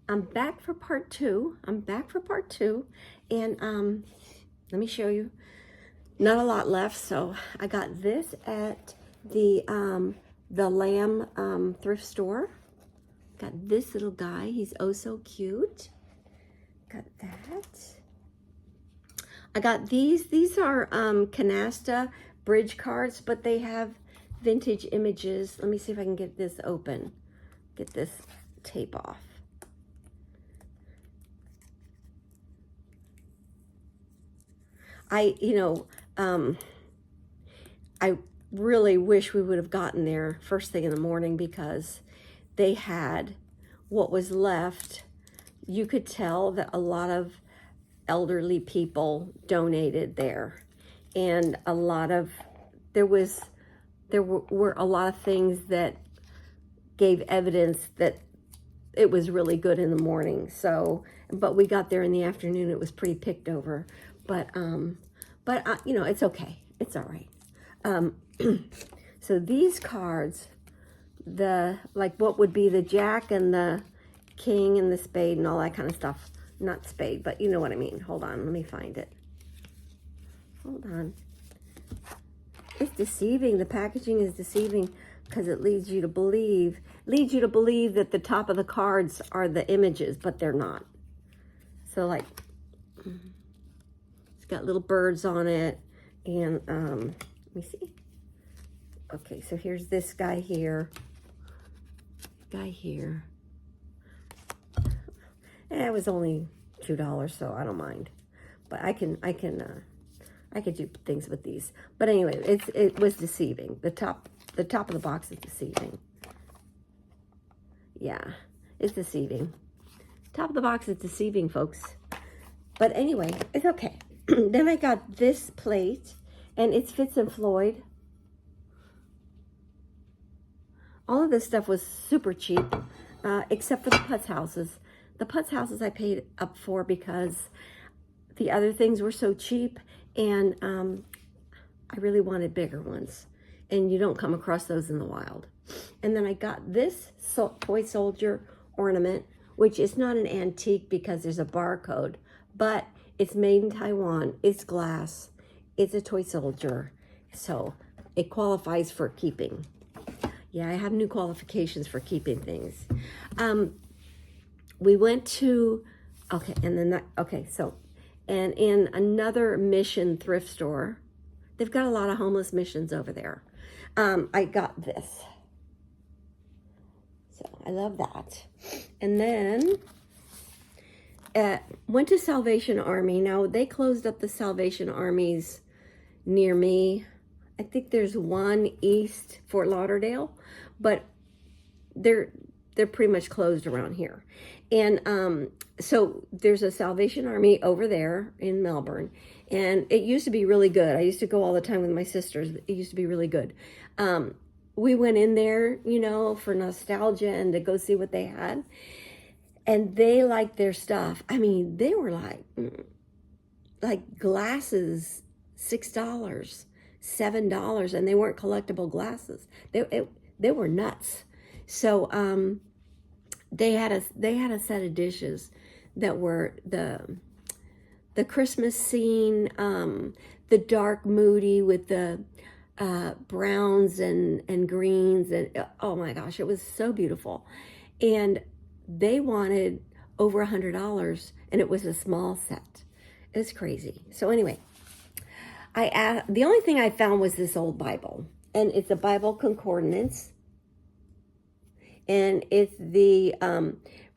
I'm back for part two. And let me show you. Not a lot left, so I got this at the Lamb thrift store. Got this little guy. He's oh so cute. Got that. I got these. These are Canasta bridge cards, but they have vintage images. Let me see if I can get this open. Get this tape off. I really wish we would have gotten there first thing in the morning, because they had what was left. You could tell that a lot of elderly people donated there, and there were a lot of things that gave evidence that it was really good in the morning. So, but we got there in the afternoon. It was pretty picked over, but it's okay. It's all right. So these cards, what would be the Jack and the King and the Spade and all that kind of stuff. Not Spade, but you know what I mean. Hold on, let me find it. Hold on. It's deceiving. The packaging is deceiving because it leads you to believe that the top of the cards are the images, but they're not. So it's got little birds on it, and let me see. Okay, so here's this guy here. It was only $2, so I don't mind. But I could do things with these. But anyway, it was deceiving. The top of the box is deceiving. Yeah, it's deceiving. Top of the box is deceiving, folks. But anyway, it's okay. Then I got this plate, and it's Fitz and Floyd. All of this stuff was super cheap, except for the Putz houses. The Putz houses I paid up for because the other things were so cheap, and I really wanted bigger ones. And you don't come across those in the wild. And then I got this toy soldier ornament, which is not an antique because there's a barcode, but it's made in Taiwan. It's glass. It's a toy soldier. So it qualifies for keeping. Yeah, I have new qualifications for keeping things. We went to, and in another Mission thrift store, they've got a lot of homeless missions over there. I got this. So I love that. And then went to Salvation Army. Now, they closed up the Salvation Armies near me. I think there's one east Fort Lauderdale, but they're pretty much closed around here. And so there's a Salvation Army over there in Melbourne, and it used to be really good. I used to go all the time with my sisters. It used to be really good. We went in there, for nostalgia and to go see what they had, and they liked their stuff. I mean, they were like glasses, $6, $7, and they weren't collectible glasses. They were nuts. So they had a set of dishes that were the Christmas scene, the dark moody with the browns and greens, and oh my gosh, it was so beautiful. And they wanted over $100, and it was a small set. It was crazy. So anyway, the only thing I found was this old Bible, and it's a Bible concordance, and it's the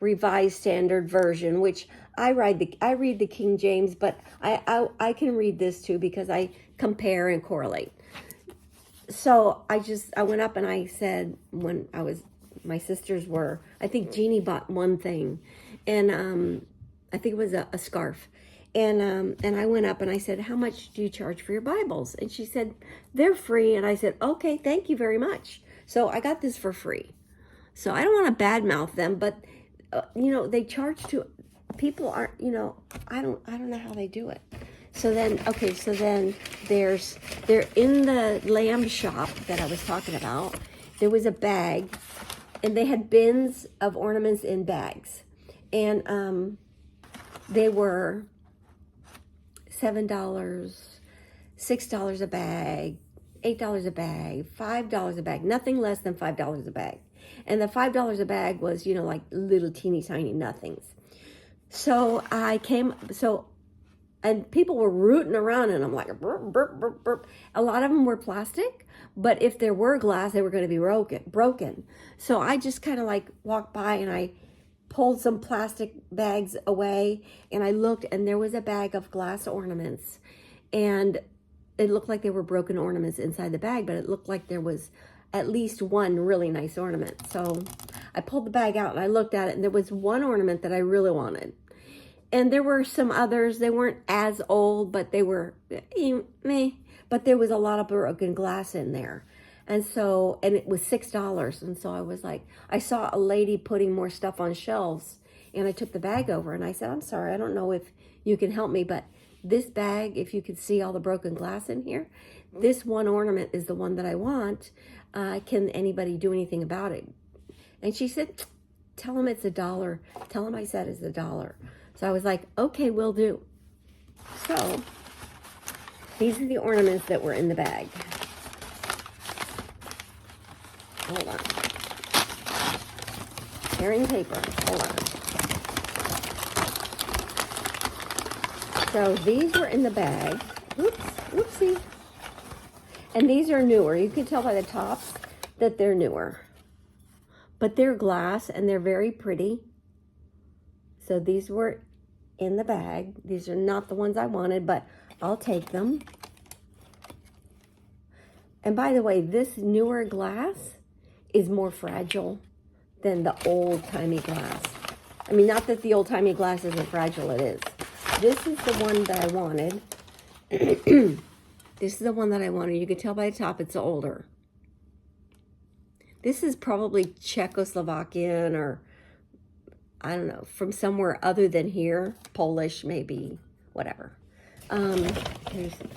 Revised Standard Version, which I read the King James, but I can read this too because I compare and correlate. So I went up and I said, when my sisters were, I think Jeannie bought one thing, and I think it was a scarf. And I went up and I said, how much do you charge for your Bibles? And she said, they're free. And I said, okay, thank you very much. So I got this for free. So I don't want to badmouth them, but they charge to people aren't, I don't know how they do it. So then they're in the Lamb shop that I was talking about. There was a bag, and they had bins of ornaments in bags. And they were $7, $6 a bag, $8 a bag, $5 a bag, nothing less than $5 a bag. And the $5 a bag was, like little teeny tiny nothings. So and people were rooting around and I'm like, burp, burp, burp, burp. A lot of them were plastic, but if there were glass, they were going to be broken. So I just kind of like walked by and I pulled some plastic bags away and I looked and there was a bag of glass ornaments and it looked like there were broken ornaments inside the bag, but it looked like there was at least one really nice ornament. So I pulled the bag out and I looked at it and there was one ornament that I really wanted. And there were some others, they weren't as old, but they were meh. But there was a lot of broken glass in there. And it was $6. And so I was like, I saw a lady putting more stuff on shelves and I took the bag over and I said, I'm sorry, I don't know if you can help me, but this bag, if you could see all the broken glass in here, this one ornament is the one that I want. Can anybody do anything about it? And she said, tell them it's $1. Tell them I said it's $1. So I was like, okay, will do. So these are the ornaments that were in the bag. Hold on. Tearing paper. Hold on. So these were in the bag. Oops, whoopsie. And these are newer. You can tell by the tops that they're newer. But they're glass and they're very pretty. So these were in the bag. These are not the ones I wanted, but I'll take them. And by the way, this newer glass is more fragile than the old-timey glass. I mean, not that the old-timey glass isn't fragile, it is. This is the one that I wanted. This is the one that I wanted. You can tell by the top it's older. This is probably Czechoslovakian or, I don't know, from somewhere other than here. Polish, maybe, whatever. Here's one.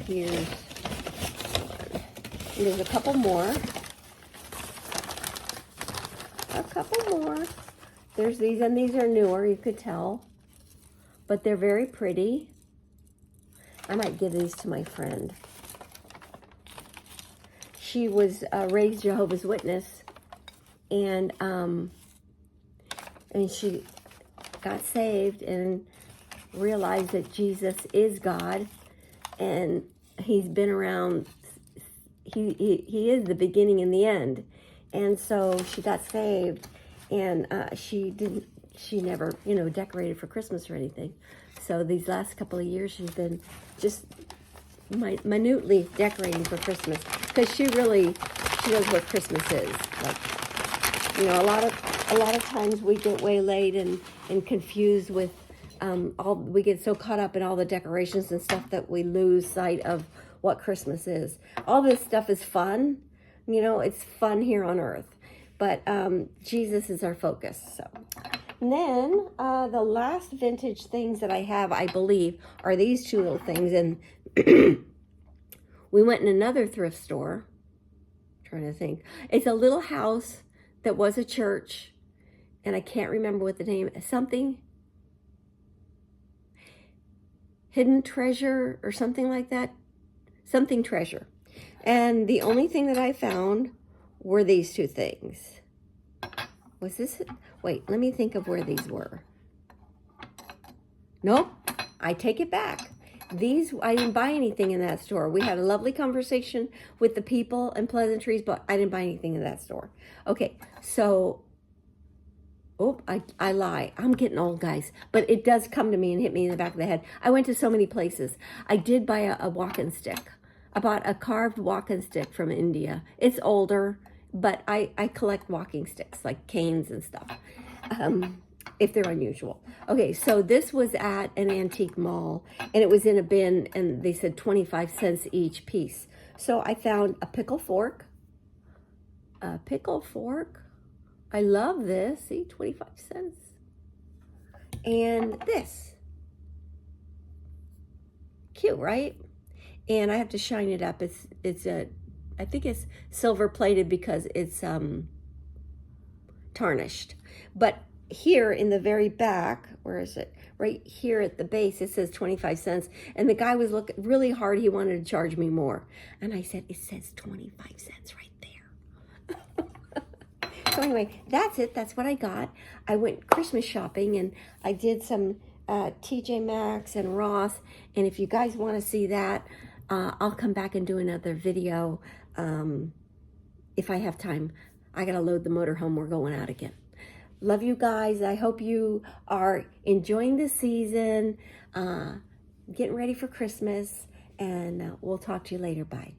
And there's a couple more. A couple more. There's these, and these are newer, you could tell. But they're very pretty. I might give these to my friend. She was raised Jehovah's Witness, and she got saved and realized that Jesus is God, and he's been around. He is the beginning and the end, and so she got saved, and she never decorated for Christmas or anything. So these last couple of years she's been just minutely decorating for Christmas, because she knows what Christmas is. Like, a lot of times we get waylaid and confused with we get so caught up in all the decorations and stuff that we lose sight of what Christmas is. All this stuff is fun, it's fun here on earth, but Jesus is our focus. So, and then the last vintage things that I have, I believe, are these two little things. And we went in another thrift store. I'm trying to think. It's a little house that was a church, and I can't remember what the name is. Something Hidden Treasure or something like that. Something Treasure. And the only thing that I found were these two things. Was this? Wait, let me think of where these were. Nope, I take it back. These, I didn't buy anything in that store. We had a lovely conversation with the people and pleasantries, but I didn't buy anything in that store. Okay, so, I lie. I'm getting old, guys. But it does come to me and hit me in the back of the head. I went to so many places. I did buy a walking stick. I bought a carved walking stick from India. It's older, but I collect walking sticks, like canes and stuff, if they're unusual. Okay, so this was at an antique mall, and it was in a bin, and they said 25 cents each piece. So I found a pickle fork. A pickle fork. I love this. See, 25 cents. And this. Cute, right? And I have to shine it up. I think it's silver plated because it's tarnished. But here in the very back, where is it? Right here at the base, it says 25 cents. And the guy was looking really hard. He wanted to charge me more. And I said, it says 25 cents right there. So anyway, that's it. That's what I got. I went Christmas shopping and I did some TJ Maxx and Ross. And if you guys want to see that, I'll come back and do another video if I have time. I got to load the motorhome. We're going out again. Love you guys. I hope you are enjoying the season, getting ready for Christmas, and we'll talk to you later. Bye.